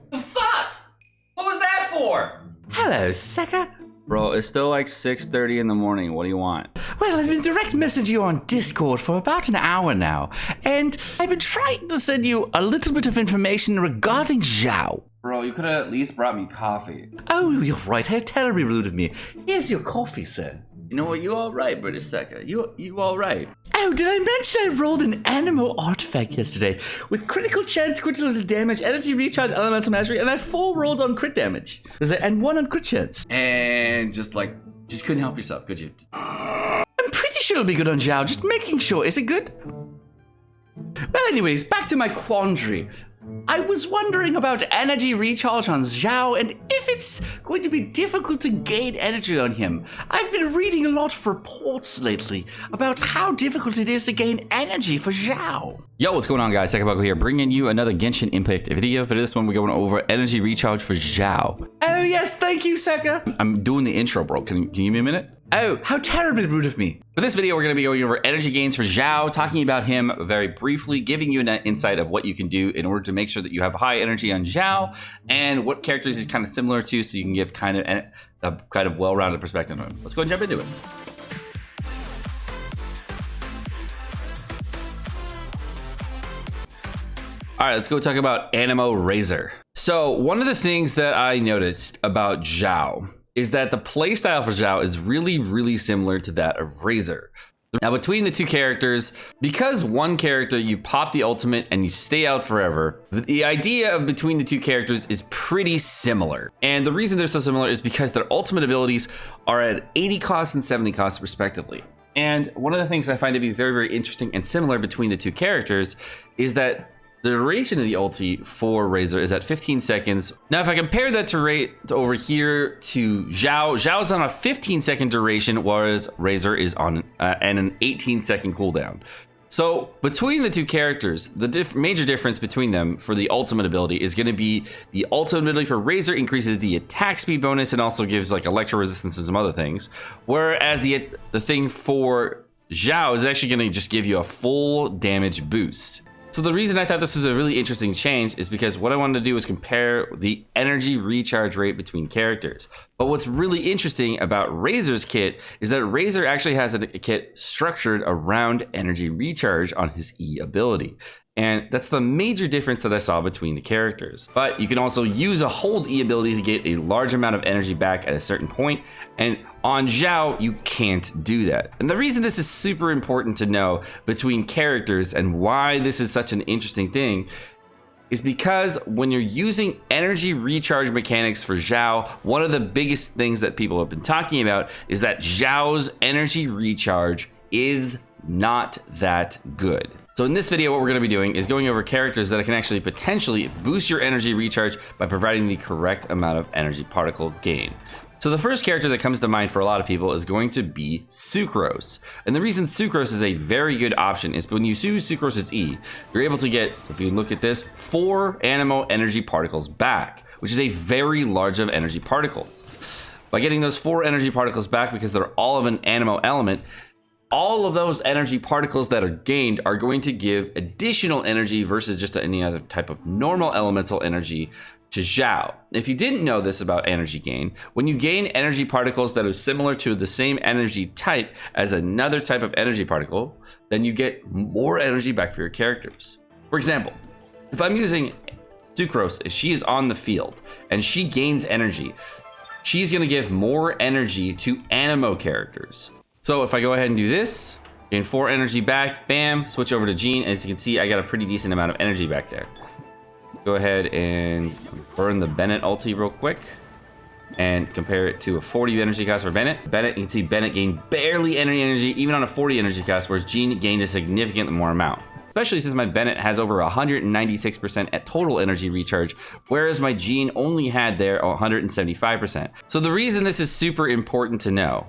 The fuck? What was that for? Hello, Seka. Bro, it's still like 6:30 in the morning. What do you want? Well, I've been direct messaging you on Discord for about an hour now, and I've been trying to send you a little bit of information regarding Xiao. Bro, you could have at least brought me coffee. Oh, you're right. How terribly rude of me. Here's your coffee, sir. You know what? You all right, British Seka. You all right. Oh, did I mention I rolled an Animo artifact yesterday with critical chance, critical damage, energy recharge, elemental mastery, and I full rolled on crit damage. And one on crit chance. And just couldn't help yourself, could you? I'm pretty sure it'll be good on Xiao, just making sure. Is it good? Well, anyways, back to my quandary. I was wondering about energy recharge on Xiao and if it's going to be difficult to gain energy on him. I've been reading a lot of reports lately about how difficult it is to gain energy for Xiao. Yo, what's going on, guys? Sekapoko here, bringing you another Genshin Impact video. For this one, we're going over energy recharge for Xiao. Oh yes, thank you, Seka. I'm doing the intro, bro. Can you give me a minute? Oh, how terribly rude of me. For this video, we're going to be going over energy gains for Xiao, talking about him very briefly, giving you an insight of what you can do in order to make sure that you have high energy on Xiao, and what characters he's kind of similar to, so you can give kind of a kind of well-rounded perspective on him. Let's go and jump into it. All right, let's go talk about Animo Razor. So one of the things that I noticed about Xiao is that the playstyle for Xiao is really, really similar to that of Razor. Now, between the two characters, because one character, you pop the ultimate and you stay out forever, the idea of between the two characters is pretty similar. And the reason they're so similar is because their ultimate abilities are at 80 costs and 70 costs respectively. And one of the things I find to be very, very interesting and similar between the two characters is that the duration of the ulti for Razor is at 15 seconds. Now, if I compare that to over here to Xiao, Xiao's on a 15-second duration, whereas Razor is on an 18-second cooldown. So between the two characters, the major difference between them for the ultimate ability is going to be the ultimate ability for Razor increases the attack speed bonus and also gives like electro resistance and some other things, whereas the thing for Xiao is actually going to just give you a full damage boost. So the reason I thought this was a really interesting change is because what I wanted to do was compare the energy recharge rate between characters. But what's really interesting about Razor's kit is that Razor actually has a kit structured around energy recharge on his E ability. And that's the major difference that I saw between the characters. But you can also use a hold E ability to get a large amount of energy back at a certain point. And on Xiao, you can't do that. And the reason this is super important to know between characters and why this is such an interesting thing is because when you're using energy recharge mechanics for Xiao, one of the biggest things that people have been talking about is that Xiao's energy recharge is not that good. So in this video, what we're going to be doing is going over characters that can actually potentially boost your energy recharge by providing the correct amount of energy particle gain. So the first character that comes to mind for a lot of people is going to be Sucrose. And the reason Sucrose is a very good option is when you use Sucrose's E, you're able to get, if you look at this, 4 Animo energy particles back, which is a very large of energy particles. By getting those 4 energy particles back, because they're all of an Animo element, all of those energy particles that are gained are going to give additional energy versus just any other type of normal elemental energy to Xiao. If you didn't know this about energy gain, when you gain energy particles that are similar to the same energy type as another type of energy particle, then you get more energy back for your characters. For example, if I'm using Sucrose, if she is on the field and she gains energy, she's going to give more energy to Animo characters. So if I go ahead and do this, gain 4 energy back, bam, switch over to Jean, and as you can see, I got a pretty decent amount of energy back there. Go ahead and burn the Bennett ulti real quick and compare it to a 40 energy cost for Bennett. You can see Bennett gained barely any energy, even on a 40 energy cost, whereas Jean gained a significant more amount. Especially since my Bennett has over 196% at total energy recharge, whereas my Jean only had there 175%. So the reason this is super important to know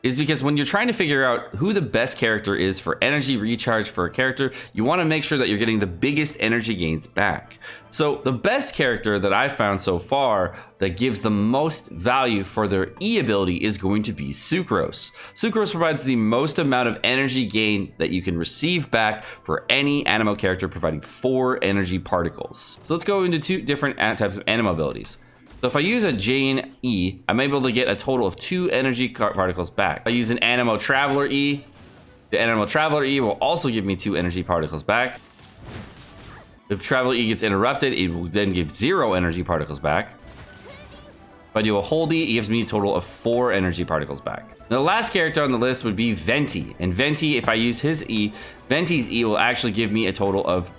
is because when you're trying to figure out who the best character is for energy recharge for a character, you want to make sure that you're getting the biggest energy gains back. So the best character that I've found so far that gives the most value for their E ability is going to be Sucrose. Sucrose provides the most amount of energy gain that you can receive back for any Anemo character, providing 4 energy particles. So let's go into 2 different types of Anemo abilities. So if I use a Jane E, I'm able to get a total of 2 energy particles back. If I use an Anemo Traveler E, the Anemo Traveler E will also give me 2 energy particles back. If Traveler E gets interrupted, it will then give 0 energy particles back. If I do a Hold E, it gives me a total of 4 energy particles back. Now, the last character on the list would be Venti. And Venti, if I use his E, Venti's E will actually give me a total of,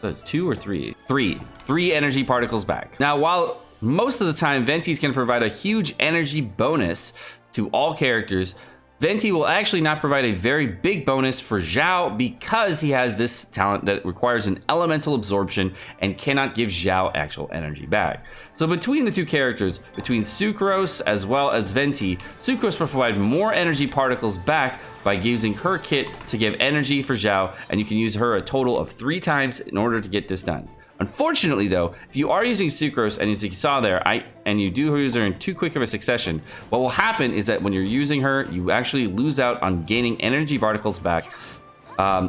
that's 2 or 3? 3 energy particles back. Now, while most of the time, Venti's can provide a huge energy bonus to all characters, Venti will actually not provide a very big bonus for Xiao because he has this talent that requires an elemental absorption and cannot give Xiao actual energy back. So between the 2 characters, between Sucrose as well as Venti, Sucrose will provide more energy particles back by using her kit to give energy for Xiao, and you can use her a total of 3 times in order to get this done. Unfortunately, though, if you are using Sucrose, and as you saw there, and you do use her in too quick of a succession, what will happen is that when you're using her, you actually lose out on gaining energy particles back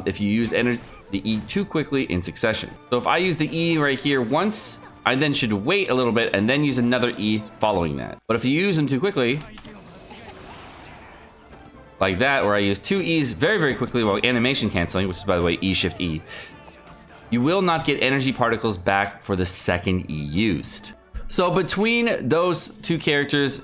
if you use the E too quickly in succession. So if I use the E right here once, I then should wait a little bit and then use another E following that. But if you use them too quickly, like that, where I use 2 E's very, very quickly while animation canceling, which is, by the way, E Shift E, you will not get energy particles back for the second E used. So between those 2 characters,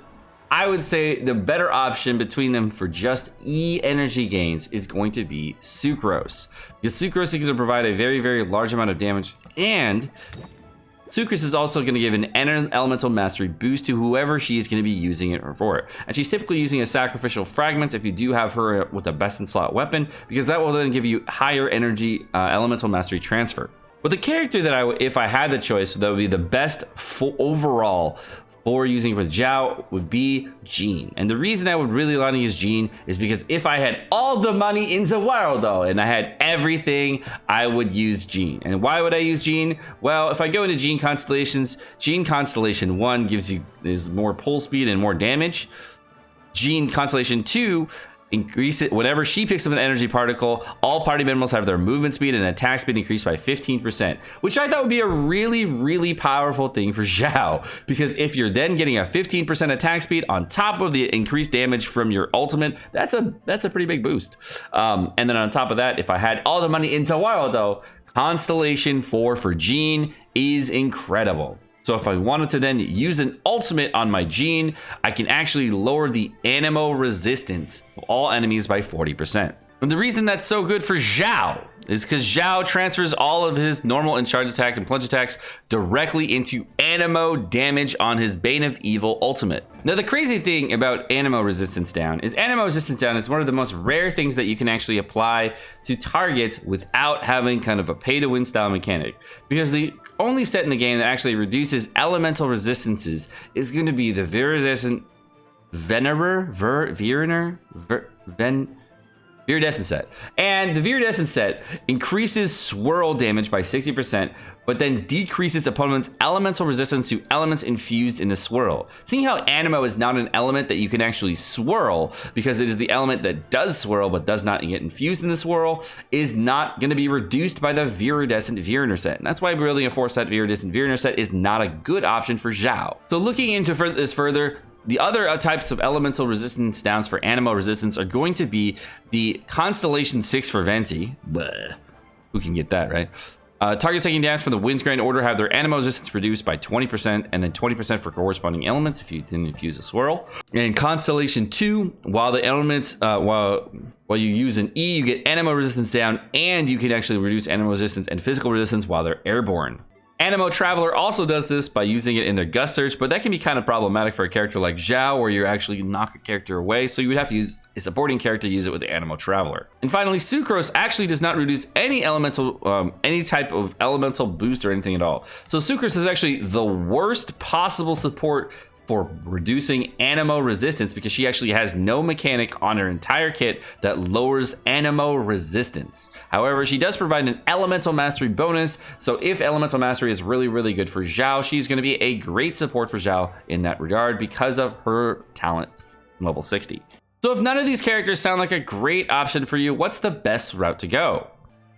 I would say the better option between them for just E energy gains is going to be Sucrose. Because Sucrose is going to provide a very, very large amount of damage, and Sucrose is also going to give an elemental mastery boost to whoever she is going to be using it for. And she's typically using a sacrificial fragment if you do have her with a best in slot weapon, because that will then give you higher energy elemental mastery transfer. But the character that if I had the choice, that would be the best overall for using with Xiao would be Jean. And the reason I would really want to use Jean is because if I had all the money in the world though, and I had everything, I would use Jean. And why would I use Jean? Well, if I go into Jean constellations, Jean Constellation 1 is more pull speed and more damage. Jean Constellation 2 increase it whenever she picks up an energy particle, all party members have their movement speed and attack speed increased by 15%, which I thought would be a really, really powerful thing for Xiao, because if you're then getting a 15% attack speed on top of the increased damage from your ultimate, that's a pretty big boost. And then on top of that, if I had all the money in the world though, Constellation 4 for Jean is incredible. So if I wanted to then use an ultimate on my Jean, I can actually lower the Anemo resistance of all enemies by 40%. And the reason that's so good for Xiao is because Xiao transfers all of his normal and charge attack and plunge attacks directly into Anemo damage on his Bane of Evil ultimate. Now the crazy thing about Anemo resistance down is Anemo resistance down is one of the most rare things that you can actually apply to targets without having kind of a pay to win style mechanic, because the only set in the game that actually reduces elemental resistances is going to be the Viridescent Viridescent set. And the Viridescent set increases swirl damage by 60%, but then decreases opponent's elemental resistance to elements infused in the swirl. Seeing how Anemo is not an element that you can actually swirl, because it is the element that does swirl but does not get infused in the swirl, is not going to be reduced by the Viridescent Viriner set. And that's why building a 4-set Viridescent Viriner set is not a good option for Xiao. So looking into this further, the other types of elemental resistance downs for Anemo resistance are going to be the Constellation 6 for Venti. Bleh. Who can get that, right? Targets taking damage from the Wind's Grand Order have their Anemo resistance reduced by 20%, and then 20% for corresponding elements if you didn't infuse a swirl. And Constellation 2, while the elements, while you use an E, you get Anemo resistance down, and you can actually reduce Anemo resistance and physical resistance while they're airborne. Anemo Traveler also does this by using it in their Gust Surge, but that can be kind of problematic for a character like Xiao, where you actually knock a character away, so you would have to use a supporting character to use it with the Anemo Traveler. And finally, Sucrose actually does not reduce any any type of elemental boost or anything at all. So Sucrose is actually the worst possible support for reducing anemo resistance because she actually has no mechanic on her entire kit that lowers anemo resistance. However, she does provide an elemental mastery bonus, so if elemental mastery is really, really good for Xiao, she's going to be a great support for Xiao in that regard because of her talent level 60. So if none of these characters sound like a great option for you, what's the best route to go?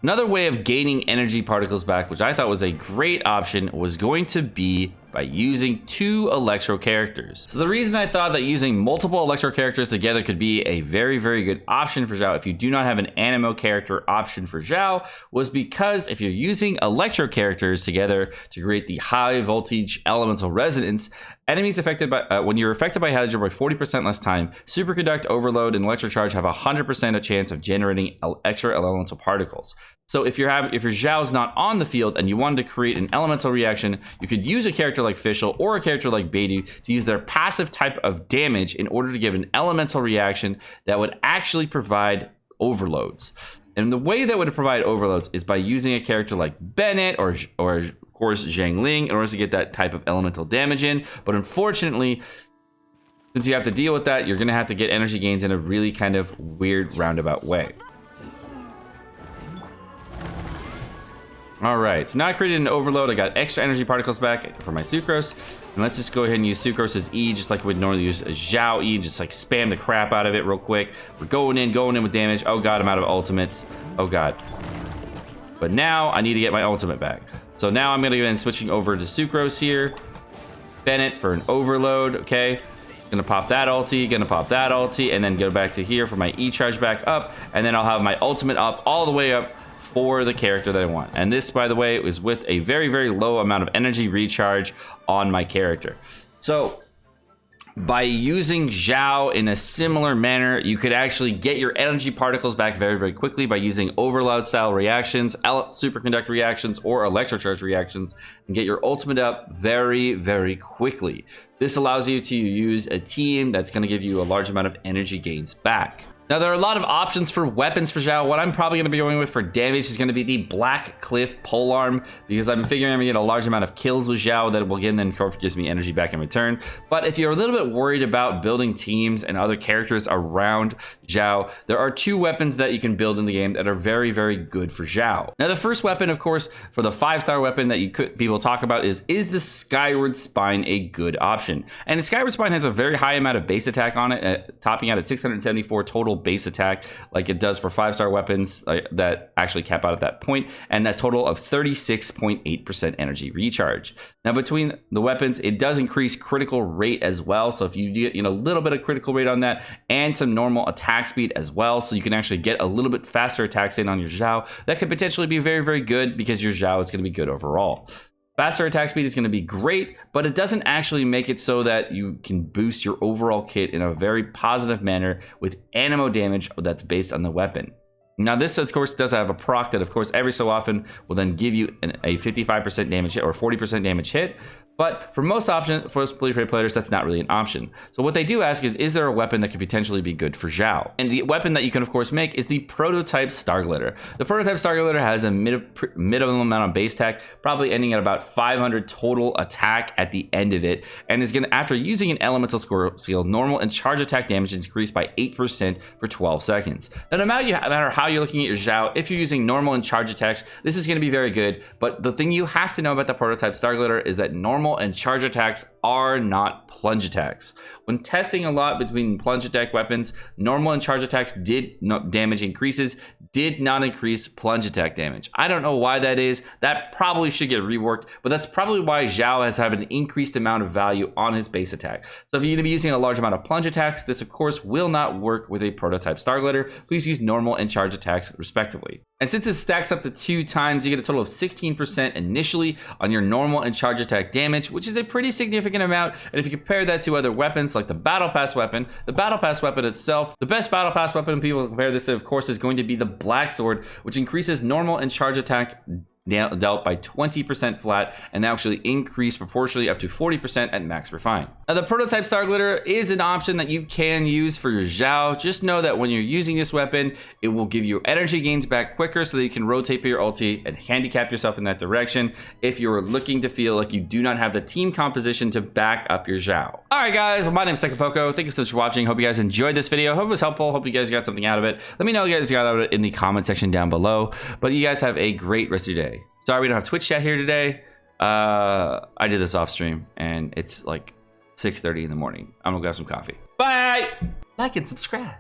Another way of gaining energy particles back, which I thought was a great option, was going to be by using 2 Electro characters. So the reason I thought that using multiple Electro characters together could be a very, very good option for Xiao if you do not have an Anemo character option for Xiao was because if you're using Electro characters together to create the high voltage elemental resonance, enemies affected by when you're affected by Hydra by 40% less time, Superconduct, Overload, and Electrocharge have a 100% a chance of generating extra elemental particles. So if your Xiao's not on the field and you wanted to create an elemental reaction, you could use a character like Fischl or a character like Beidou to use their passive type of damage in order to give an elemental reaction that would actually provide overloads. And the way that would provide overloads is by using a character like Bennett or of course Zhang Ling in order to get that type of elemental damage in. But unfortunately, since you have to deal with that, you're going to have to get energy gains in a really kind of weird roundabout way. All right, so now I created an overload. I got extra energy particles back for my Sucrose. And let's just go ahead and use Sucrose's E just like we'd normally use a Xiao E. Just like spam the crap out of it real quick. We're going in with damage. Oh God, I'm out of ultimates. Oh God. But now I need to get my ultimate back. So now I'm gonna go ahead and switching over to Sucrose here. Bennett for an overload, okay. Gonna pop that ulti, and then go back to here for my E charge back up. And then I'll have my ultimate up all the way up for the character that I want. And this, by the way, is with a very, very low amount of energy recharge on my character. So by using Xiao in a similar manner, you could actually get your energy particles back very, very quickly by using overload style reactions, superconduct reactions, or electrocharge reactions, and get your ultimate up very, very quickly. This allows you to use a team that's going to give you a large amount of energy gains back. Now, there are a lot of options for weapons for Xiao. What I'm probably going to be going with for damage is going to be the Black Cliff Polearm, because I'm figuring I'm going to get a large amount of kills with Xiao that will again then gives me energy back in return. But if you're a little bit worried about building teams and other characters around Xiao, there are 2 weapons that you can build in the game that are very, very good for Xiao. Now, the first weapon, of course, for the 5-star weapon that people talk about is the Skyward Spine a good option? And the Skyward Spine has a very high amount of base attack on it, topping out at 674 total base attack like it does for 5-star weapons that actually cap out at that point, and a total of 36.8% energy recharge. Now, between the weapons, it does increase critical rate as well. So if you get a little bit of critical rate on that and some normal attack speed as well, so you can actually get a little bit faster attacks in on your Xiao, that could potentially be very, very good because your Xiao is going to be good overall. Faster attack speed is going to be great, but it doesn't actually make it so that you can boost your overall kit in a very positive manner with anemo damage that's based on the weapon. Now, this, of course, does have a proc that, of course, every so often will then give you a 55% damage hit or 40% damage hit. But for most free players, that's not really an option. So what they do ask is there a weapon that could potentially be good for Xiao? And the weapon that you can, of course, make is the Prototype Star Glitter. The Prototype Star Glitter has a minimum amount of base attack, probably ending at about 500 total attack at the end of it, and is going to, after using an elemental skill, normal and charge attack damage is increased by 8% for 12 seconds. Now, no matter how you're looking at your Xiao, if you're using normal and charge attacks, this is going to be very good. But the thing you have to know about the Prototype Star Glitter is that normal and charge attacks are not plunge attacks. When testing a lot between plunge attack weapons, normal and charge attacks damage increases, did not increase plunge attack damage. I don't know why that is. That probably should get reworked, but that's probably why Xiao has had an increased amount of value on his base attack. So if you're going to be using a large amount of plunge attacks, this of course will not work with a Prototype Star Glitter. Please use normal and charge attacks respectively. And since it stacks up to 2 times, you get a total of 16% initially on your normal and charge attack damage, which is a pretty significant amount. And if you compare that to other weapons like the Battle Pass weapon itself, the best Battle Pass weapon people compare this to, of course, is going to be the Black Sword, which increases normal and charge attack dealt by 20% flat, and now actually increase proportionally up to 40% at max refine. Now, the prototype star glitter is an option that you can use for your Xiao. Just know that when you're using this weapon, it will give you energy gains back quicker so that you can rotate your ulti and handicap yourself in that direction if you're looking to feel like you do not have the team composition to back up your Xiao. All right, guys. Well, my name is Sekapoko. Thank you so much for watching. Hope you guys enjoyed this video. Hope it was helpful. Hope you guys got something out of it. Let me know what you guys got out of it in the comment section down below. But you guys have a great rest of your day. Sorry we don't have Twitch chat here today. I did this off stream and it's like 6:30 in the morning. I'm gonna grab some coffee. Bye! Like and subscribe.